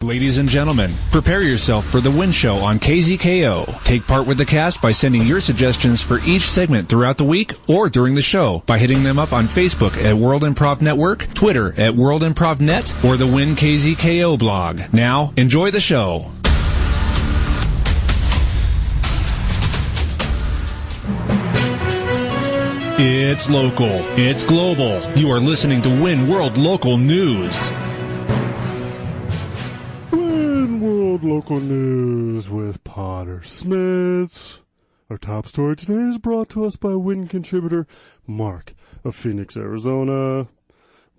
Ladies and gentlemen, prepare yourself for the WIN Show on KZKO. Take part with the cast by sending your suggestions for each segment throughout the week or during the show by hitting them up on Facebook at World Improv Network, Twitter at World Improv Net, or the WIN KZKO blog. Now, enjoy the show. It's local. It's global. You are listening to WIN World Local News. Local news with Potter Smittss. Our top story today is brought to us by WIN contributor Mark of Phoenix, Arizona.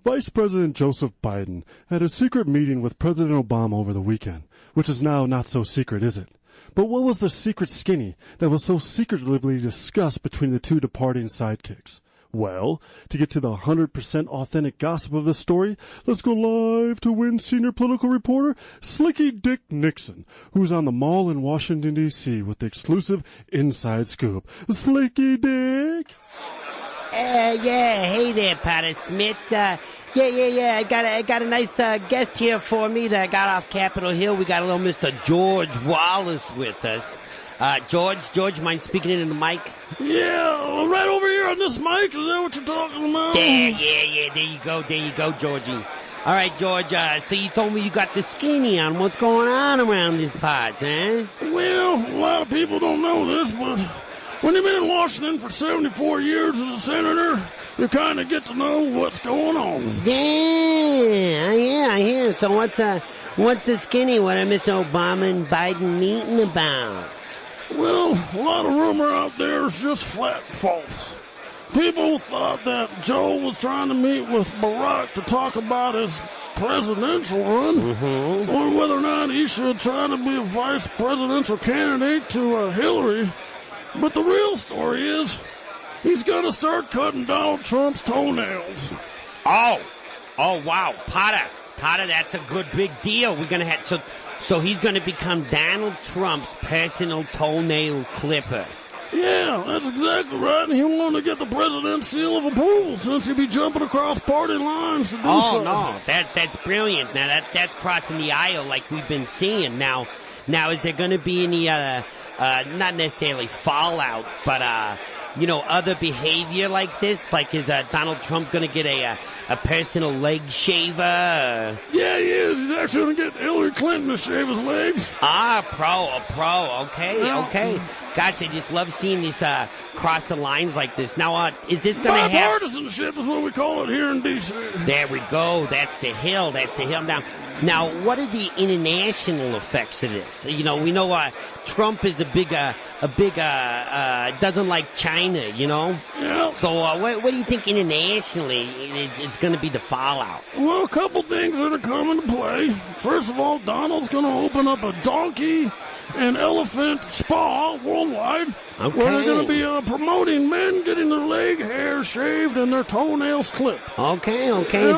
Vice President Joseph Biden had a secret meeting with President Obama over the weekend, which is now not so secret, is it? But what was the secret skinny that was so secretively discussed between the two departing sidekicks? Well, to get to the 100% authentic gossip of this story, let's go live to WIN senior political reporter Slicky Dick Nixon, who's on the Mall in Washington, D.C. with the exclusive inside scoop. Slicky Dick! Yeah, hey there, Potter Smittss. Yeah. I got a nice guest here for me that I got off Capitol Hill. We got a little Mr. George Wallace with us. George, mind speaking into the mic? Yeah, right over here on this mic. Is that what you're talking about? Yeah. There you go, Georgie. All right, George, so you told me you got the skinny on. What's going on around these parts, huh? Well, a lot of people don't know this, but when you've been in Washington for 74 years as a senator, you kind of get to know what's going on. Yeah, I hear. So what's the skinny? What are Mr. Obama and Biden meeting about? Well, a lot of rumor out there is just flat false. People thought that Joe was trying to meet with Barack to talk about his presidential run, or whether or not he should try to be a vice presidential candidate to Hillary. But the real story is, he's going to start cutting Donald Trump's toenails. Oh, wow, Potter, that's a good big deal. We're going to have so he's going to become Donald Trump's personal toenail clipper. Yeah, that's exactly right. And he wanted to get the president's seal of approval since he'd be jumping across party lines to do so. Oh, no, that's brilliant. Now, that's crossing the aisle like we've been seeing. Now, is there going to be any, not necessarily fallout, but, other behavior like this? Like, is Donald Trump going to get a personal leg shaver? Yeah, he is. He's actually going to get Hillary Clinton to shave his legs. A pro. Okay. Gosh, I just love seeing these cross the lines like this. Now, is this going to happen? Bipartisanship is what we call it here in D.C. There we go. That's the hill. Now, what are the international effects of this? We know Trump is a big doesn't like China, Yeah. So what do you think internationally is going to be the fallout? Well, a couple things that are coming to play. First of all, Donald's going to open up a donkey and elephant spa worldwide, where they're going to be promoting men getting their leg hair shaved and their toenails clipped. Okay,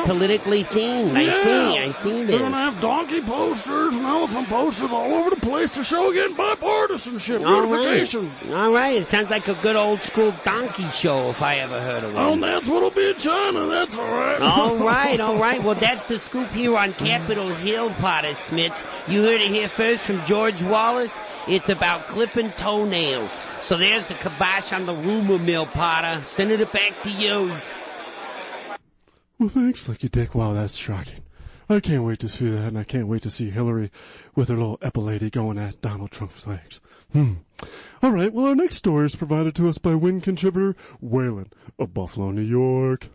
politically themed. I see this. They're going to have donkey posters and elephant posters all over the place to show again bipartisanship, unification. All right, it sounds like a good old school donkey show if I ever heard of one. Oh, that's what'll be in China, that's all right. All right. Well, that's the scoop here on Capitol Hill, Potter Smittss. You heard it here first from George Wallace. It's about clipping toenails. So there's the kibosh on the rumor mill, Potter. Sending it back to you. Well, thanks, Slicky Dick. Wow, that's shocking. I can't wait to see that, and I can't wait to see Hillary with her little epilady going at Donald Trump's legs. All right, well, our next story is provided to us by WIN contributor Waylon of Buffalo, New York.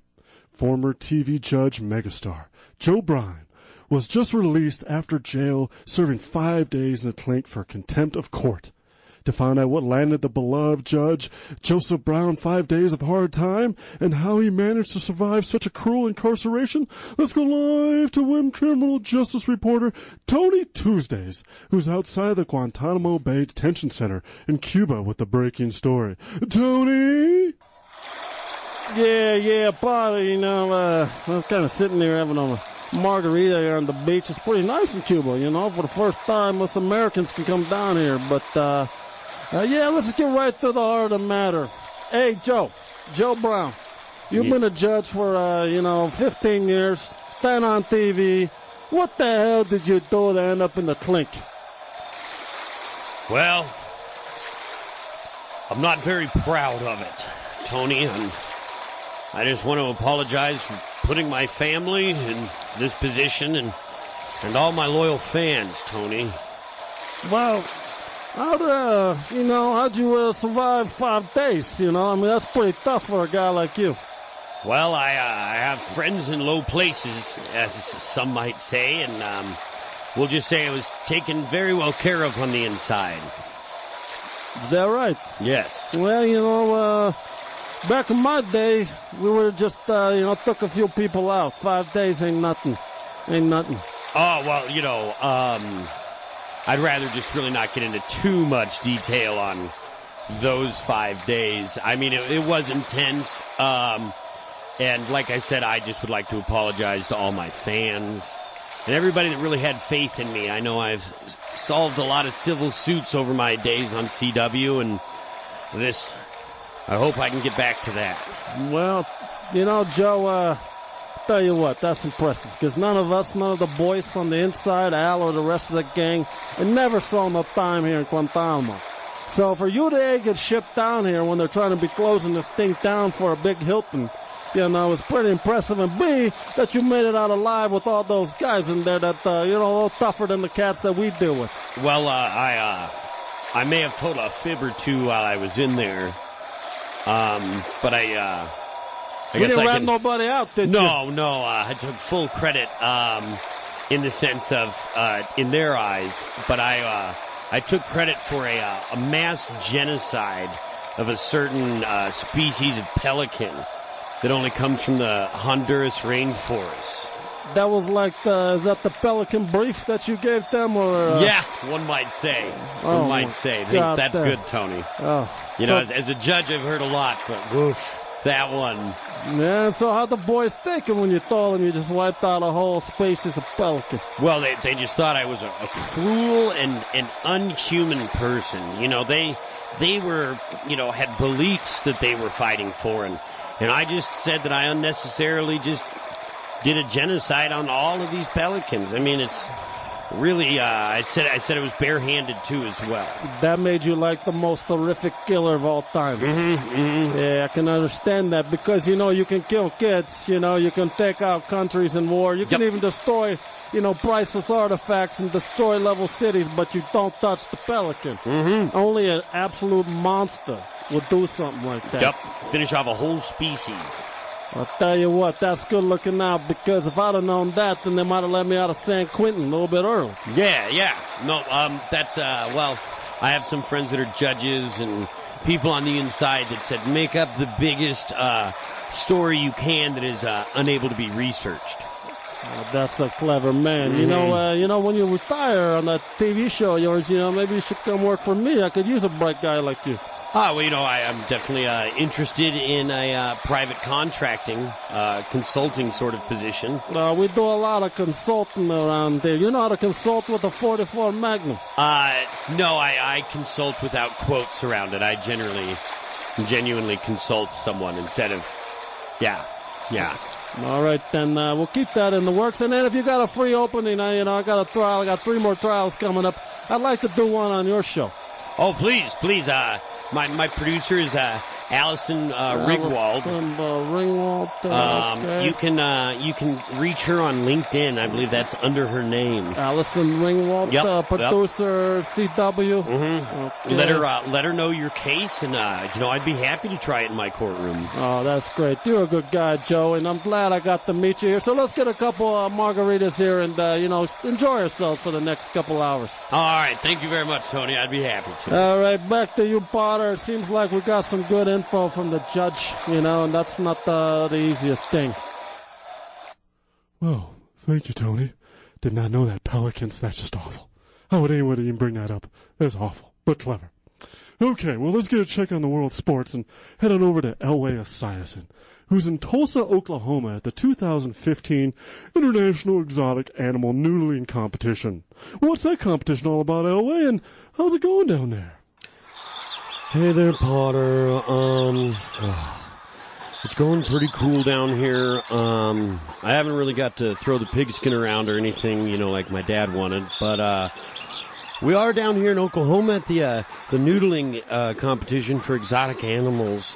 Former TV judge megastar Joe Brown was just released after jail, serving 5 days in a clink for contempt of court. To find out what landed the beloved judge Joseph Brown 5 days of hard time and how he managed to survive such a cruel incarceration, let's go live to WIN criminal justice reporter Tony Tuesdays, who's outside the Guantanamo Bay Detention Center in Cuba with the breaking story. Tony? Yeah, buddy, I was kind of sitting there having a margarita here on the beach. It's pretty nice in Cuba, for the first time us Americans can come down here. But, let's get right to the heart of the matter. Hey, Joe Brown, you've been a judge for, 15 years, been on TV, what the hell did you do to end up in the clink? Well, I'm not very proud of it, Tony, and I just want to apologize for putting my family in this position and all my loyal fans, Tony. Well, how'd you survive 5 days, I mean, that's pretty tough for a guy like you. Well, I have friends in low places, as some might say, and we'll just say I was taken very well care of on the inside. Is that right? Yes. Well, back in my day, we were just, took a few people out. 5 days ain't nothing. Oh, well, I'd rather just really not get into too much detail on those 5 days. I mean, it was intense. And like I said, I just would like to apologize to all my fans and everybody that really had faith in me. I know I've solved a lot of civil suits over my days on CW, and I hope I can get back to that. Well, Joe, tell you what, that's impressive, because none of the boys on the inside, Al or the rest of the gang, I never saw no time here in Guantanamo. So for you to get shipped down here when they're trying to be closing this thing down for a big Hilton, it's pretty impressive. And B, that you made it out alive with all those guys in there that, a little tougher than the cats that we deal with. Well, I may have told a fib or two while I was in there. But I guess didn't rat nobody out, did you? No, I took full credit, in the sense of, in their eyes, but I took credit for a mass genocide of a certain, species of pelican that only comes from the Honduras rainforest. That was like is that the pelican brief that you gave them, or? Yeah, one might say. One might say. That's good, Tony. Oh. As a judge, I've heard a lot, but woof, that one. Yeah, so how'd the boys take it when you told them you just wiped out a whole species of pelican? Well, they just thought I was a cruel and unhuman person. They were, had beliefs that they were fighting for, and I just said that I unnecessarily just did a genocide on all of these pelicans. I mean, it's really, I said it was barehanded too as well. That made you like the most horrific killer of all time. Mm-hmm. Yeah, I can understand that, because, you can kill kids, you can take out countries in war, you can even destroy, priceless artifacts and destroy level cities, but you don't touch the pelican. Mm-hmm. Only an absolute monster would do something like that. Yep, finish off a whole species. I'll tell you what, that's good looking out, because if I'd have known that, then they might have let me out of San Quentin a little bit early. Yeah. No, that's, I have some friends that are judges and people on the inside that said, make up the biggest, story you can that is, unable to be researched. That's a clever man. Mm-hmm. When you retire on that TV show of yours, maybe you should come work for me. I could use a bright guy like you. Well, I'm definitely interested in a private contracting, consulting sort of position. We do a lot of consulting around there. You know how to consult with a 44 Magnum? No, I consult without quotes around it. I genuinely consult someone instead of, yeah. All right, then we'll keep that in the works. And then if you got a free opening, I got a trial. I got 3 more trials coming up. I'd like to do one on your show. Oh, please. My producer is Allison Ringwald. Okay. You can reach her on LinkedIn. I believe that's under her name. Allison Ringwald, producer, CW. Mm-hmm. Okay. Let her know your case, and I'd be happy to try it in my courtroom. Oh, that's great. You're a good guy, Joe, and I'm glad I got to meet you here. So let's get a couple margaritas here, and enjoy yourself for the next couple hours. All right, thank you very much, Tony. I'd be happy to. All right, back to you, Potter. It seems like we got some good info from the judge, and that's not the easiest thing. Well, thank you, Tony. Did not know that pelicans. That's just awful. How would anyone even bring that up? That's awful, but clever. Okay, well, let's get a check on the world sports and head on over to Elway Esiason, who's in Tulsa, Oklahoma at the 2015 International Exotic Animal Noodling Competition. What's that competition all about, Elway, and how's it going down there? Hey there, Potter. It's going pretty cool down here. I haven't really got to throw the pigskin around or anything, like my dad wanted. But we are down here in Oklahoma at the Noodling competition for exotic animals.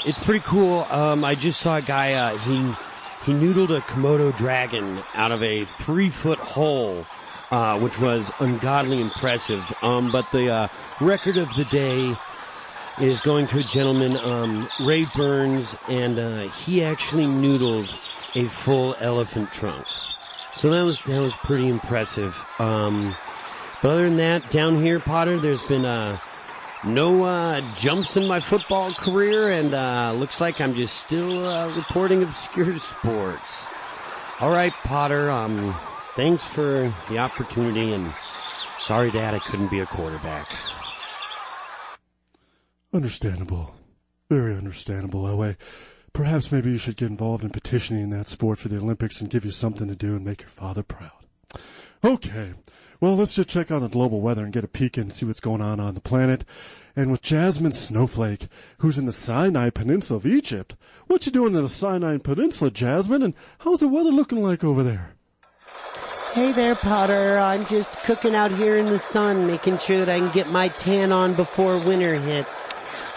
It's pretty cool. I just saw a guy, he noodled a Komodo dragon out of a 3-foot hole, which was ungodly impressive. But the record of the day is going to a gentleman, Ray Burns, and he actually noodled a full elephant trunk. So that was pretty impressive. But other than that, down here, Potter, there's been no jumps in my football career, and looks like I'm just still reporting obscure sports. All right, Potter, thanks for the opportunity, and sorry, Dad, I couldn't be a quarterback. Understandable. Very understandable, Elway. Perhaps maybe you should get involved in petitioning that sport for the Olympics and give you something to do and make your father proud. Okay. Well, let's just check on the global weather and get a peek and see what's going on the planet. And with Jasmine Snowflake, who's in the Sinai Peninsula of Egypt. What you doing in the Sinai Peninsula, Jasmine? And how's the weather looking like over there? Hey there, Potter. I'm just cooking out here in the sun, making sure that I can get my tan on before winter hits.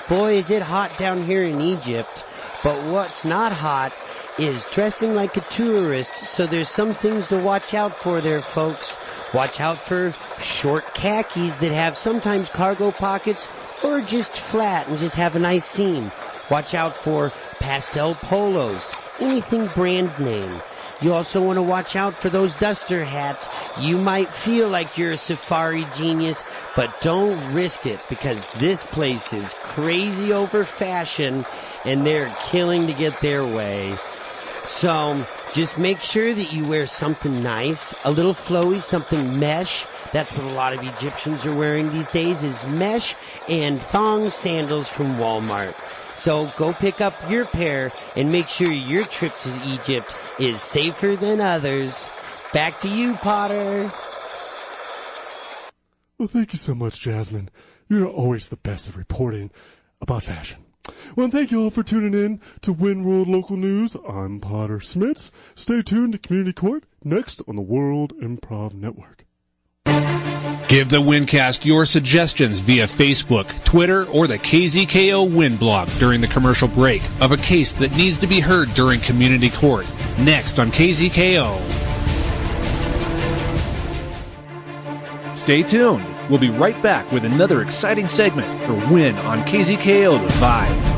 Boy, is it hot down here in Egypt. But what's not hot is dressing like a tourist, so there's some things to watch out for there, folks. Watch out for short khakis that have sometimes cargo pockets or just flat and just have a nice seam. Watch out for pastel polos, anything brand name. You also want to watch out for those duster hats. You might feel like you're a safari genius, but don't risk it because this place is crazy over fashion and they're killing to get their way. So just make sure that you wear something nice, a little flowy, something mesh. That's what a lot of Egyptians are wearing these days is mesh and thong sandals from Walmart. So go pick up your pair and make sure your trip to Egypt is safer than others. Back to you, Potter. Well, thank you so much, Jasmine. You're always the best at reporting about fashion. Well, and thank you all for tuning in to WIN World Local News. I'm Potter Smittss. Stay tuned to Community Court next on the World Improv Network. Give the WinCast your suggestions via Facebook, Twitter, or the KZKO Win blog during the commercial break of a case that needs to be heard during Community Court. Next on KZKO. Stay tuned. We'll be right back with another exciting segment for WIN on KZKO The Vibe.